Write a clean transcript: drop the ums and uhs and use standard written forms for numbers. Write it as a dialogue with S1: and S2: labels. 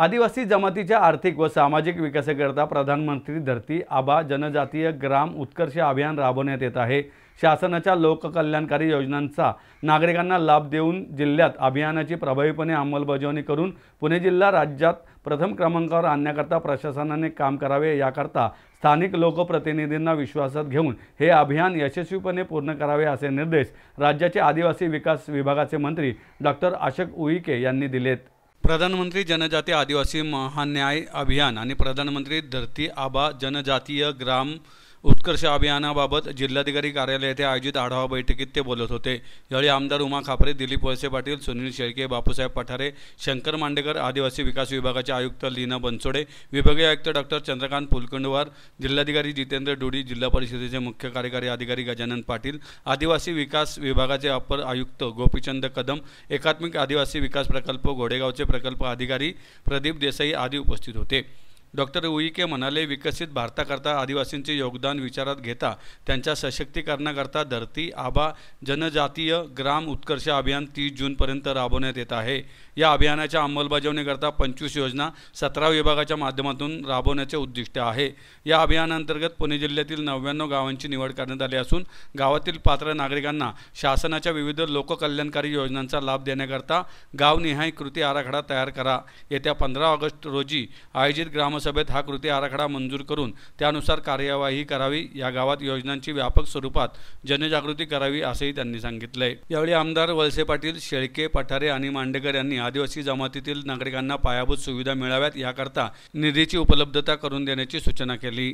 S1: आदिवासी जमातीच्या आर्थिक व सामाजिक विकासाकरिता प्रधानमंत्री धरती आबा जनजातीय ग्राम उत्कर्ष अभियान राबवण्यात येत आहे। शासनाच्या लोककल्याणकारी योजनांचा नागरिकांना लाभ देऊन जिल्ह्यात अभियानाची प्रभावीपणे अंमलबजावणी करून पुणे जिल्हा राज्यात प्रथम क्रमांकावर आणण्याकरता प्रशासनाने काम करावे। याकरता स्थानिक लोकप्रतिनिधींना विश्वासात घेऊन हे अभियान यशस्वीपणे पूर्ण करावे असे निर्देश राज्याचे आदिवासी विकास विभागाचे मंत्री डॉक्टर अशोक उईके यांनी दिलेत। प्रधानमंत्री जनजातीय आदिवासी महान्याय अभियान आणि प्रधानमंत्री धरती आबा जनजातीय ग्राम उत्कर्ष अभियानाबाबत जिल्हाधिकारी कार्यालय येथे आयोजित आढावा बैठकीत ते बोलत होते। यावेळी आमदार उमा खापरे, दिलीप वळसे पाटील, सुनील शेळके, बापूसाहेब पठारे, शंकर मांडेकर, आदिवासी विकास विभागाचे आयुक्त लीना बनसोडे, विभागीय आयुक्त डॉक्टर चंद्रकांत फुलकुंडवार, जिल्हाधिकारी जितेंद्र डोडी, जिल्हा परिषदेचे मुख्य कार्यकारी अधिकारी गजानन पाटील, आदिवासी विकास विभागाचे अपर आयुक्त गोपीचंद कदम, एकात्मिक आदिवासी विकास प्रकल्प घोडेगावचे प्रकल्प अधिकारी प्रदीप देसाई आदी उपस्थित होते। डॉक्टर उईके म्हणाले, विकसित भारताकरता आदिवासींचे योगदान विचारात घेता त्यांच्या सशक्तीकरणाकरता धरती आबा जनजातीय ग्राम उत्कर्ष अभियान 30 जूनपर्यंत राबवण्यात येत आहे। या अभियानाच्या अंमलबजावणीकरता 25 योजना 17 विभागाच्या माध्यमातून राबवण्याचे उद्दिष्ट आहे। या अभियानांतर्गत पुणे जिल्ह्यातील 99 गावांची निवड करण्यात आली असून गावातील पात्र नागरिकांना शासनाच्या विविध लोककल्याणकारी योजनांचा लाभ देण्याकरता गावनिहाय कृती आराखडा तयार करा। येत्या 15 ऑगस्ट रोजी आयोजित ग्रामसभेत हा कृती आराखडा मंजूर करून त्यानुसार कार्यवाही करावी। या गावात योजनांची व्यापक स्वरूपात जनजागृती करावी असेही त्यांनी सांगितले। यावेळी आमदार वळसे पाटील, शेळके, पठारे आणि मांडेकर यांनी आदिवासी जमातीतील नागरिकांना पायाभूत सुविधा मिळाव्यात याकरता निधीची उपलब्धता करून देण्याची सूचना केली।